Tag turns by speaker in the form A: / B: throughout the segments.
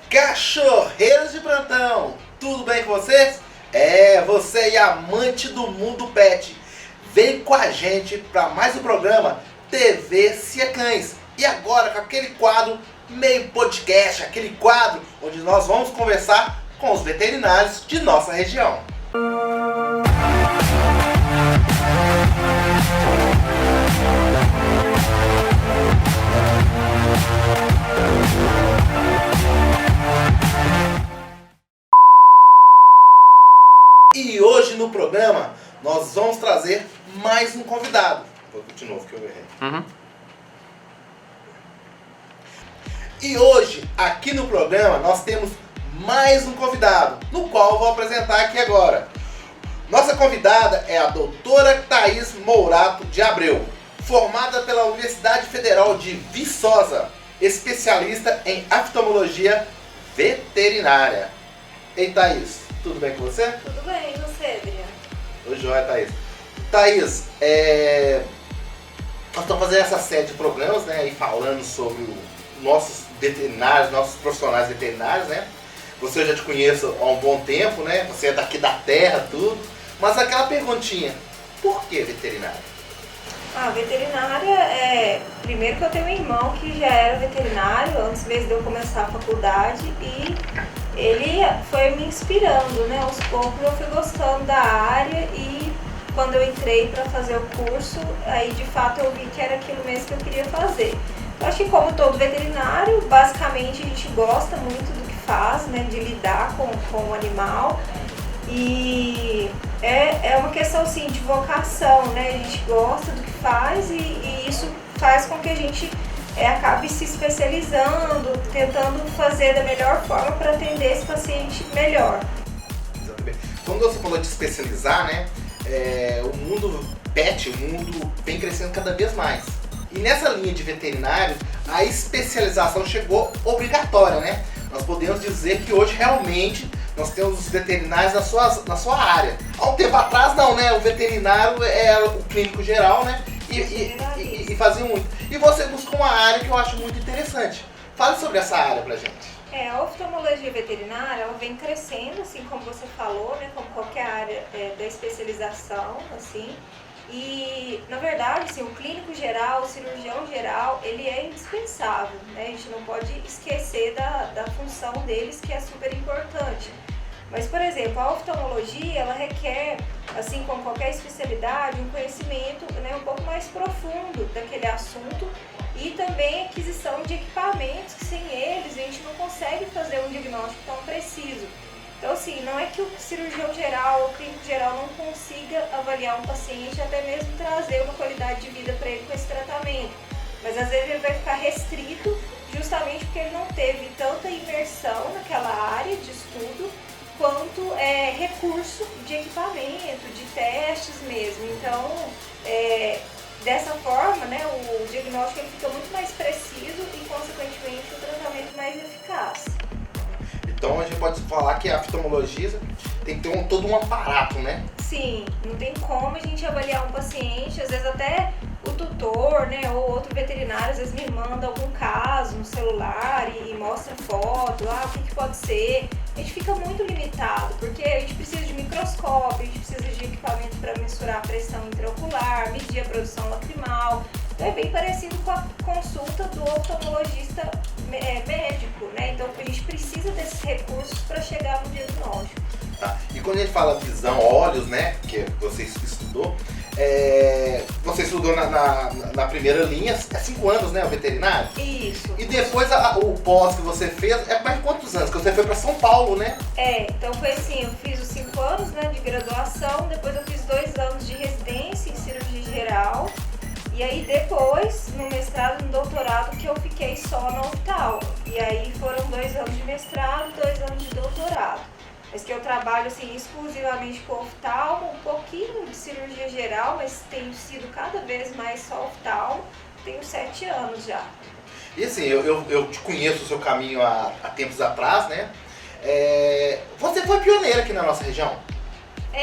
A: Cachorreiros de plantão, tudo bem com vocês? Você é amante do mundo pet. Vem com a gente para mais um programa TV Cia Cães. E agora com aquele quadro meio podcast, aquele quadro onde nós vamos conversar com os veterinários de nossa região. E hoje no programa nós vamos trazer mais um convidado. Vou de novo que eu errei. E hoje, aqui no programa, nós temos mais um convidado, no qual eu vou apresentar aqui agora. Nossa convidada é a doutora Thaís Mourato de Abreu, formada pela Universidade Federal de Viçosa, especialista em oftalmologia veterinária. Ei, Thaís, tudo bem com você?
B: Tudo bem, e você, Adriano?
A: Oi, joia, Thaís. Thaís, nós estamos fazendo essa série de programas, né, e falando sobre nossos veterinários, nossos profissionais veterinários, né? Você eu já te conheço há um bom tempo, né? Você é daqui da terra, tudo. Mas aquela perguntinha, por que veterinário?
B: Veterinária primeiro que eu tenho um irmão que já era veterinário antes mesmo de eu começar a faculdade e ele foi me inspirando, né? Aos poucos eu fui gostando da área e quando eu entrei para fazer o curso, aí de fato eu vi que era aquilo mesmo que eu queria fazer. Eu acho que como todo veterinário, basicamente a gente gosta muito do que faz, né? De lidar com o animal. E é uma questão assim, de vocação, né? A gente gosta do que faz e isso faz com que a gente acabe se especializando, tentando fazer da melhor forma para atender esse paciente melhor.
A: Exatamente. Quando você falou de especializar, né? O mundo pet, o mundo vem crescendo cada vez mais. E nessa linha de veterinário, a especialização chegou obrigatória, né? Nós podemos dizer que hoje realmente nós temos os veterinários na sua área. Há um tempo atrás não, né? O veterinário era o clínico geral, né? E fazia muito. E você buscou uma área que eu acho muito interessante. Fale sobre essa área pra gente.
B: A oftalmologia veterinária, ela vem crescendo, assim como você falou, né? Como qualquer área da especialização, assim. E, na verdade, assim, o clínico geral, o cirurgião geral, ele é indispensável, né? A gente não pode esquecer da função deles, que é super importante. Mas, por exemplo, a oftalmologia, ela requer, assim como qualquer especialidade, um conhecimento, né, um pouco mais profundo daquele assunto e também aquisição de equipamentos, que sem eles a gente não consegue fazer um diagnóstico tão preciso. Então, assim, não é que o cirurgião geral ou o clínico geral não consiga avaliar um paciente, até mesmo trazer uma qualidade de vida para ele com esse tratamento. Mas, às vezes, ele vai ficar restrito justamente porque ele não teve tanta imersão naquela área de estudo quanto recurso de equipamento, de testes mesmo. Então, dessa forma, né, o diagnóstico ele fica muito mais preciso e, consequentemente, o tratamento mais eficaz.
A: Então a gente pode falar que a oftalmologia tem que ter todo um aparato, né?
B: Sim, não tem como a gente avaliar um paciente, às vezes até o tutor, né, ou outro veterinário, às vezes me manda algum caso no celular e mostra foto, o que pode ser. A gente fica muito limitado, porque a gente precisa de microscópio, a gente precisa de equipamento para mensurar a pressão intraocular, medir a produção lacrimal. Então é bem parecido com a consulta do oftalmologista médico, né? Então a gente precisa desses recursos para chegar no diagnóstico.
A: Tá. E quando a gente fala visão, olhos, né, que você estudou, você estudou na primeira linha, 5 anos, né, o veterinário?
B: Isso.
A: E depois o pós que você fez, mais quantos anos? Que você foi para São Paulo, né?
B: Então foi assim, eu fiz os 5 anos, né, de graduação, depois eu fiz 2 anos de residência em cirurgia geral, e aí depois, no mestrado e no doutorado, que eu fiquei só no oftalmo. E aí foram 2 anos de mestrado, 2 anos de doutorado. Mas que eu trabalho assim, exclusivamente com oftalmo, um pouquinho de cirurgia geral, mas tenho sido cada vez mais só oftalmo, tenho 7 anos já.
A: E assim, eu te conheço o seu caminho há tempos atrás, né? Você foi pioneira aqui na nossa região?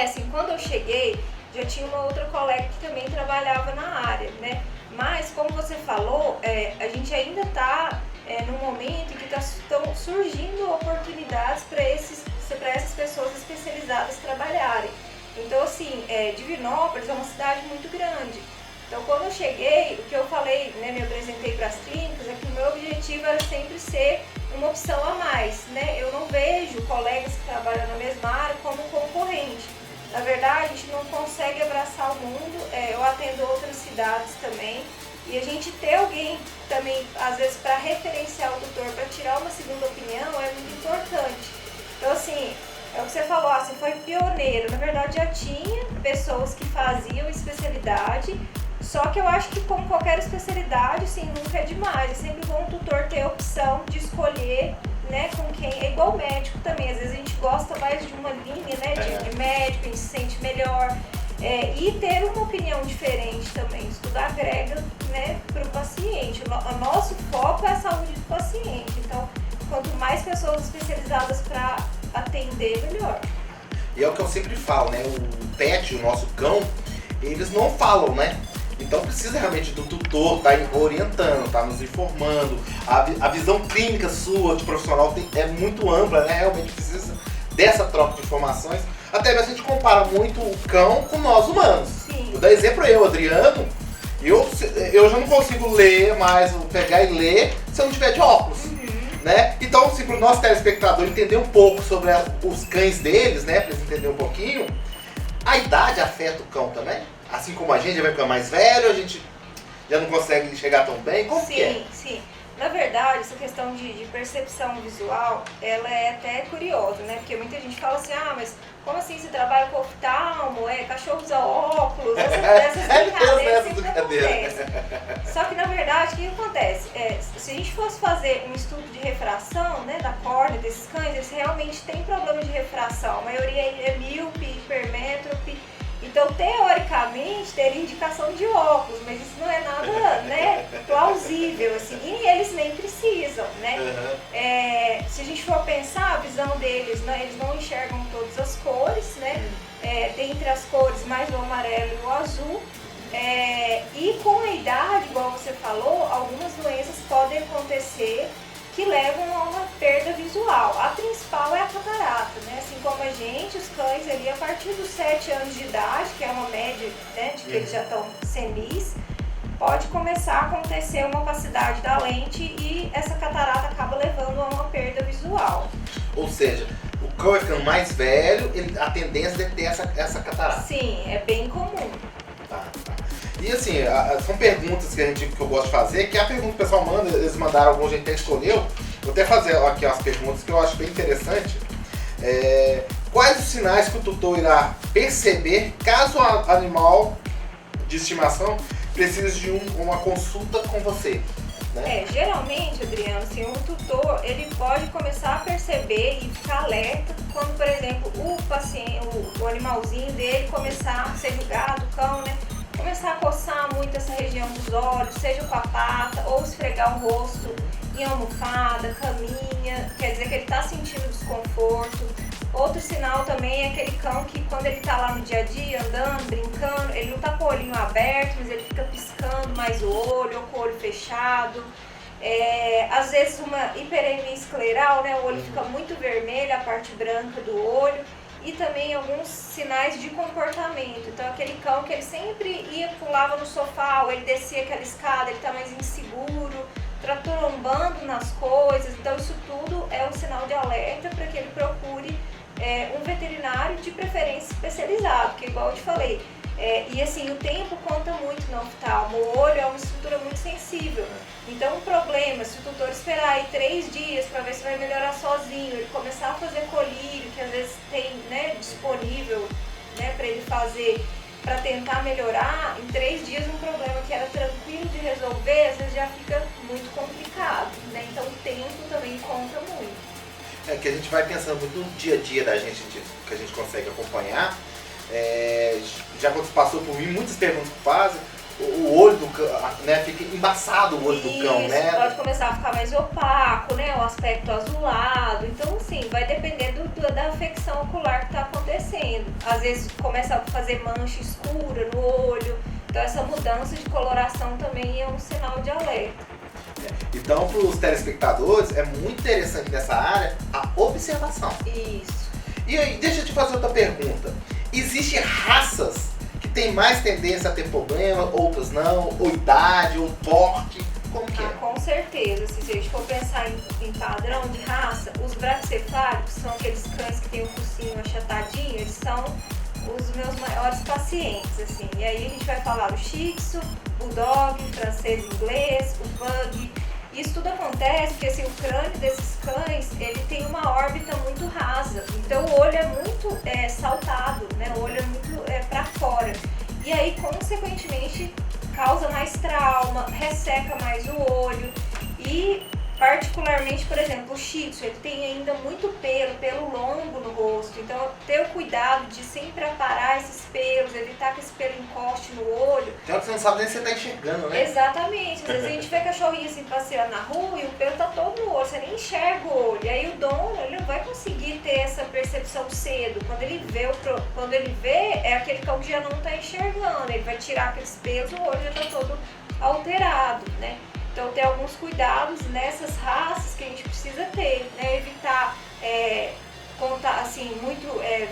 B: Assim, quando eu cheguei, já tinha uma outra colega que também trabalhava na área, né? Mas, como você falou, a gente ainda está num momento em que estão surgindo oportunidades para essas pessoas especializadas trabalharem. Então, assim, Divinópolis é uma cidade muito grande. Então, quando eu cheguei, o que eu falei, né, me apresentei para as clínicas, é que o meu objetivo era sempre ser uma opção a mais, né? Eu não vejo colegas que trabalham na mesma área como concorrente. Na verdade, a gente não consegue abraçar o mundo. Eu atendo outras cidades também. E a gente ter alguém também, às vezes, para referenciar o tutor, para tirar uma segunda opinião, é muito importante. Então, assim, é o que você falou, você foi pioneiro. Na verdade, já tinha pessoas que faziam especialidade, só que eu acho que, como qualquer especialidade, assim, nunca é demais. É sempre bom o tutor ter a opção de escolher, né, com quem. É igual médico também. Às vezes a gente gosta mais de uma linha, né, de médico, a gente se sente melhor. E ter uma opinião diferente também. Isso tudo agrega, né, para o paciente. O nosso foco é a saúde do paciente. Então, quanto mais pessoas especializadas para atender, melhor.
A: E é o que eu sempre falo, né? O pet, o nosso cão, eles não falam, né? Então precisa realmente do tutor estar orientando, estar nos informando. A visão clínica sua de profissional é muito ampla, né? Realmente precisa dessa troca de informações. Até mesmo a gente compara muito o cão com nós humanos.
B: Sim.
A: Vou dar exemplo Adriano, eu já não consigo ler mais, pegar e ler se eu não tiver de óculos. Né? Então, assim, para o nosso telespectador entender um pouco sobre os cães deles, né? Para eles entenderem um pouquinho, a idade afeta o cão também? Assim como a gente já vai ficando mais velho, a gente já não consegue enxergar tão bem? Como que é?
B: Sim. Na verdade, essa questão de percepção visual, ela é até curiosa, né? Porque muita gente fala assim, mas como assim você trabalha com oftalmo, cachorro usa óculos, essas brincadeiras sempre acontecem. Só que, na verdade, o que acontece? Se a gente fosse fazer um estudo de refração, né, da córnea desses cães, eles realmente têm problema de refração. A maioria é míope, hipermétrope. Então, teoricamente, teria indicação de óculos, mas isso não é nada, né, plausível, assim, e eles nem precisam, né? Se a gente for pensar, a visão deles, né, eles não enxergam todas as cores, né? Dentre as cores, mais o amarelo e o azul. E com a idade, igual você falou, algumas doenças podem acontecer que levam a uma perda visual. A principal é a catarata, né? Assim como a gente, os cães ali, a partir dos 7 anos de idade, que é uma média, né, de que eles já estão senis, pode começar a acontecer uma opacidade da lente e essa catarata acaba levando a uma perda visual.
A: Ou seja, o cão vai ficando mais velho, a tendência é ter essa catarata.
B: Sim, é bem comum.
A: Tá. E assim, são perguntas que eu gosto de fazer, que a pergunta que o pessoal manda, eles mandaram, alguns a gente até escolheu. Vou até fazer aqui as perguntas que eu acho bem interessante. Quais os sinais que o tutor irá perceber caso o animal de estimação precise de uma consulta com você? Né?
B: Geralmente, Adriano, assim, o tutor ele pode começar a perceber e ficar alerta quando, por exemplo, o paciente, o animalzinho dele começar, seja o gato, o cão, né? Começar a coçar muito essa região dos olhos, seja com a pata ou esfregar o rosto em almofada, caminha, quer dizer que ele está sentindo desconforto. Outro sinal também é aquele cão que quando ele está lá no dia a dia, andando, brincando, ele não está com o olhinho aberto, mas ele fica piscando mais o olho ou com o olho fechado. Às vezes uma hiperemia escleral, né? O olho fica muito vermelho, a parte branca do olho. E também alguns sinais de comportamento. Então, aquele cão que ele sempre pulava no sofá, ou ele descia aquela escada, ele está mais inseguro, trombando nas coisas. Então, isso tudo é um sinal de alerta para que ele procure um veterinário de preferência especializado, que igual eu te falei. E assim, o tempo conta muito no oftalmo. O olho é uma estrutura muito sensível. Então, um problema, se o tutor esperar aí 3 dias para ver se vai melhorar sozinho, ele começar a fazer colírio, que às vezes tem, né, disponível, né, para ele fazer, para tentar melhorar, em 3 dias um problema que era tranquilo de resolver, às vezes já fica muito complicado, né? Então, o tempo também conta muito.
A: Que a gente vai pensando muito no dia a dia da gente, que a gente consegue acompanhar. Já quando passou por mim, muitas perguntas que fazem, o olho do cão, né, fica embaçado o olho do cão, né?
B: Pode começar a ficar mais opaco, né, o aspecto azulado. Então, assim, vai depender da afecção ocular que está acontecendo. Às vezes começa a fazer mancha escura no olho. Então, essa mudança de coloração também é um sinal de alerta.
A: Então, para os telespectadores, é muito interessante nessa área a observação.
B: Isso.
A: E aí, deixa eu te fazer outra pergunta. Existem raças que têm mais tendência a ter problema, outras não? Ou idade, ou porte? Como que é?
B: Com certeza. Se a gente for pensar em padrão de raça, os braquicefálicos são aqueles cães que têm o focinho achatadinho, eles são os meus maiores pacientes, assim. E aí a gente vai falar o Shih Tzu, Bulldog, francês, inglês, o Pug. Isso tudo acontece porque assim, o crânio desses cães, ele tem uma órbita muito rasa. Então o olho é muito saltado, né? O olho é muito para fora. E aí, consequentemente, causa mais trauma, resseca mais o olho. E particularmente, por exemplo, o Shih Tzu, ele tem ainda muito pelo longo no rosto. Então, ter o cuidado de sempre aparar esses pelos, evitar que esse pelo encoste no olho.
A: Então você não sabe nem se você tá enxergando, né?
B: Exatamente. Às vezes a gente vê cachorrinho assim passeando na rua e o pelo tá todo no olho, você nem enxerga o olho. E aí o dono, ele não vai conseguir ter essa percepção cedo. Quando ele vê, é aquele cão que já não tá enxergando. Ele vai tirar aqueles pelos, o olho já tá todo alterado, né? Então tem alguns cuidados nessas raças que a gente precisa ter, né? Evitar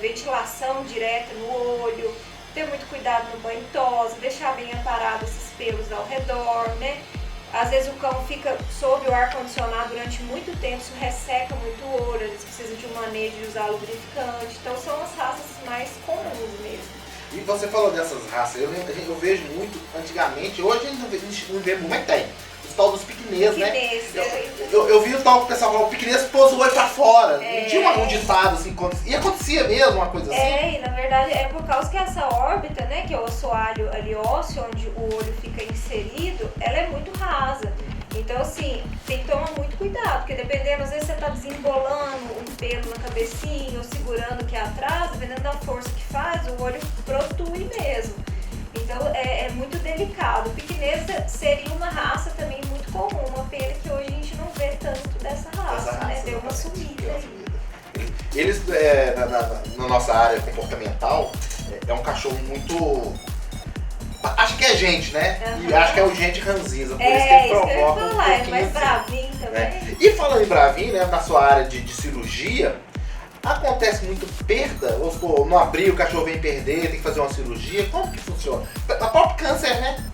B: ventilação direta no olho, ter muito cuidado no banho tosa, deixar bem aparado esses pelos ao redor, né? Às vezes o cão fica sob o ar-condicionado durante muito tempo, isso resseca muito o olho, eles precisam de um manejo de usar lubrificante. Então são as raças mais comuns mesmo.
A: E você falou dessas raças, eu vejo muito antigamente, hoje a gente não vê muito, mas tem. Os tal dos piquinês, né? Eu vi o tal que o pessoal falou, o piquinês pôs o olho pra fora. Não tinha um ditado assim, e acontecia mesmo uma coisa assim.
B: E na verdade é por causa que essa órbita, né, que é o assoalho ali ósseo, onde o olho fica inserido, ela é muito rasa. Então assim, tem que tomar muito cuidado, porque dependendo, às vezes você tá desembolando um pelo na cabecinha ou segurando aqui atrás, dependendo da força que faz, o olho protui mesmo. Então é muito delicado. O piquinês seria uma raça também muito comum, uma pena que hoje a gente não vê tanto dessa raça, né? Deu uma sumida aí.
A: Eles, na nossa área comportamental, é um cachorro muito... Acho que é gente, né? E acho que é o gente ranzinza, por isso que ele provoca um pouquinho.
B: É mais bravinho também.
A: E falando em bravinho, né, na sua área de cirurgia, acontece muito perda? Ou se não abrir, o cachorro vem perder, tem que fazer uma cirurgia? Como que funciona? A próprio câncer, né?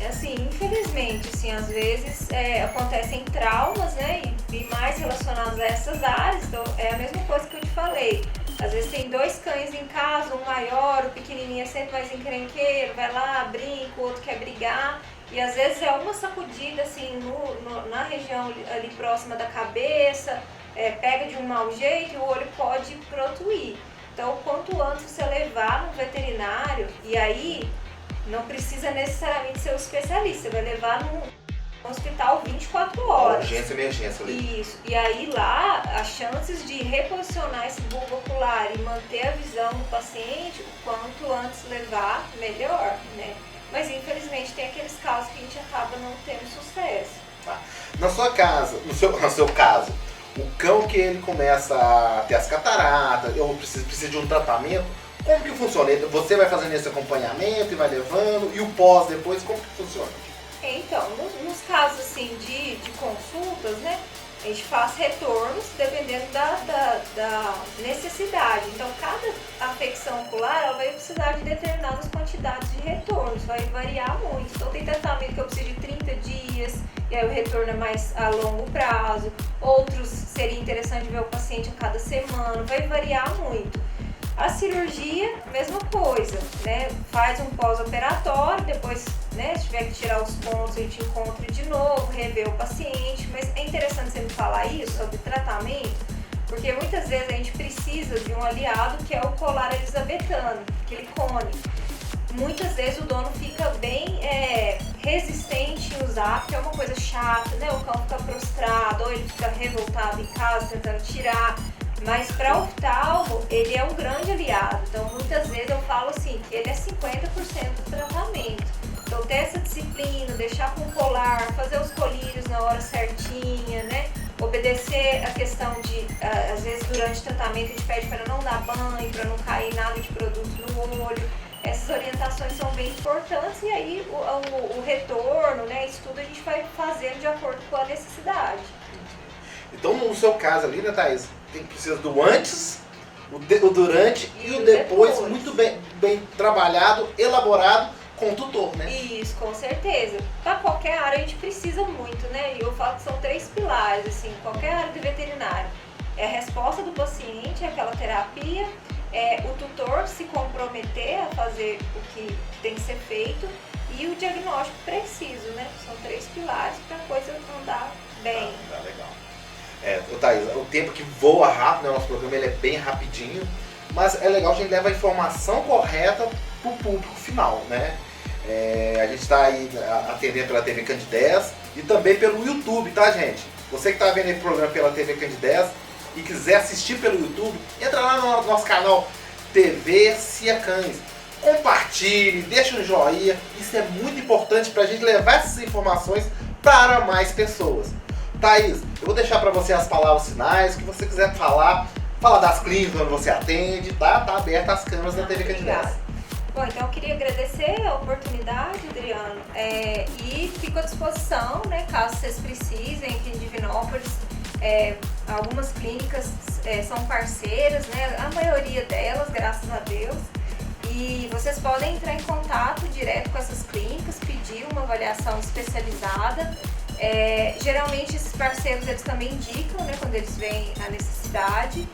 B: Assim, infelizmente, assim, às vezes acontecem traumas, né? E mais relacionados a essas áreas. Então, é a mesma coisa que eu te falei. Às vezes tem dois cães em casa, um maior, o pequenininho é sempre mais encrenqueiro, vai lá, brinca, o outro quer brigar. E às vezes é uma sacudida, assim, na região ali próxima da cabeça, pega de um mau jeito e o olho pode protuir. Então, quanto antes você levar no veterinário, e aí não precisa necessariamente ser um especialista, você vai levar no hospital 24 horas.
A: Urgência, emergência ali.
B: Isso. E aí lá, as chances de reposicionar esse bulbo ocular e manter a visão do paciente, o quanto antes levar, melhor, né? Mas infelizmente tem aqueles casos que a gente acaba não tendo sucesso.
A: Na sua casa, no seu caso, o cão que ele começa a ter as cataratas, ou precisa de um tratamento, como que funciona? Você vai fazendo esse acompanhamento e vai levando, e o pós depois, como que funciona?
B: Então, nos casos assim de consultas, né, a gente faz retornos dependendo da necessidade. Então, cada afecção ocular ela vai precisar de determinadas quantidades de retornos, vai variar muito. Então, tem tratamento que eu preciso de 30 dias, e aí o retorno é mais a longo prazo. Outros seria interessante ver o paciente a cada semana, vai variar muito. A cirurgia, mesma coisa, né? Faz um pós-operatório, depois, né, se tiver que tirar os pontos, a gente encontra de novo, rever o paciente. Mas é interessante você me falar isso sobre tratamento, porque muitas vezes a gente precisa de um aliado que é o colar elisabetano, aquele cone. Muitas vezes o dono fica bem resistente em usar, porque é uma coisa chata, né? O cão fica prostrado, ou ele fica revoltado em casa, tentando tirar. Mas para oftalmo, ele é um grande aliado. Então, muitas vezes eu falo assim, que ele é 50% do tratamento. Então, ter essa disciplina, deixar com colar, fazer os colírios na hora certinha, né? Obedecer a questão de, às vezes, durante o tratamento, a gente pede para não dar banho, para não cair nada de produto no olho. essas orientações são bem importantes e aí o retorno, né, isso tudo a gente vai fazendo de acordo com a necessidade.
A: Então, no seu caso ali, né, Thaís, precisa do antes, o durante e o depois, muito bem trabalhado, elaborado com o tutor, né?
B: Isso, com certeza. Para qualquer área a gente precisa muito, né? E eu falo que são 3 pilares, assim, qualquer área do veterinário. É a resposta do paciente, aquela terapia, o tutor se comprometer a fazer o que tem que ser feito e o diagnóstico preciso, né? São 3 pilares para a coisa andar bem.
A: Tá legal. Thaís, o tempo que voa rápido, né? O nosso programa ele é bem rapidinho, mas é legal que a gente leva a informação correta para o público final, né? A gente está aí atendendo pela TV Candidez e também pelo YouTube, tá, gente? Você que está vendo esse programa pela TV Candidez e quiser assistir pelo YouTube, entra lá no nosso canal TV Cia Cães. Compartilhe, deixa um joinha, isso é muito importante para a gente levar essas informações para mais pessoas. Thaís, eu vou deixar para você as palavras finais, o que você quiser falar das clínicas onde você atende, tá? Tá aberta as câmeras da TV Candidez.
B: Bom, então eu queria agradecer a oportunidade, Adriano, e fico à disposição, né, caso vocês precisem, aqui em Divinópolis, algumas clínicas são parceiras, né, a maioria delas, graças a Deus, e vocês podem entrar em contato direto com essas clínicas, pedir uma avaliação especializada. Geralmente esses parceiros eles também indicam, né, quando eles veem a necessidade.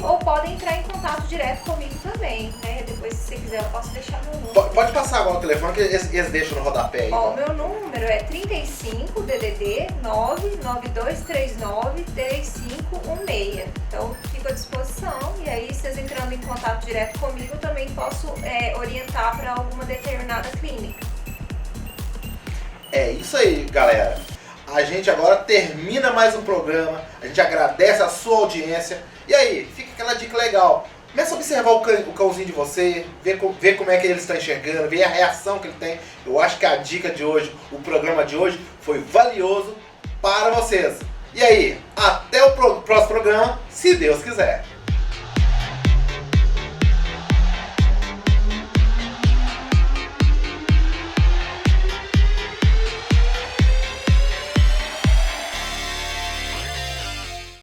B: Ou podem entrar em contato direto comigo também, né? Depois, se você quiser, eu posso deixar meu número.
A: Pode passar agora o telefone que eles deixam no rodapé aí.
B: Ó, o meu número é 35 DDD 99239 3516. Então, fico à disposição. E aí, vocês entrando em contato direto comigo, eu também posso orientar para alguma determinada clínica.
A: É isso aí, galera. A gente agora termina mais um programa. A gente agradece a sua audiência. E aí, fica aquela dica legal. Começa a observar o cãozinho de você, ver como é que ele está enxergando, ver a reação que ele tem. Eu acho que a dica de hoje, o programa de hoje, foi valioso para vocês. E aí, até o próximo programa, se Deus quiser.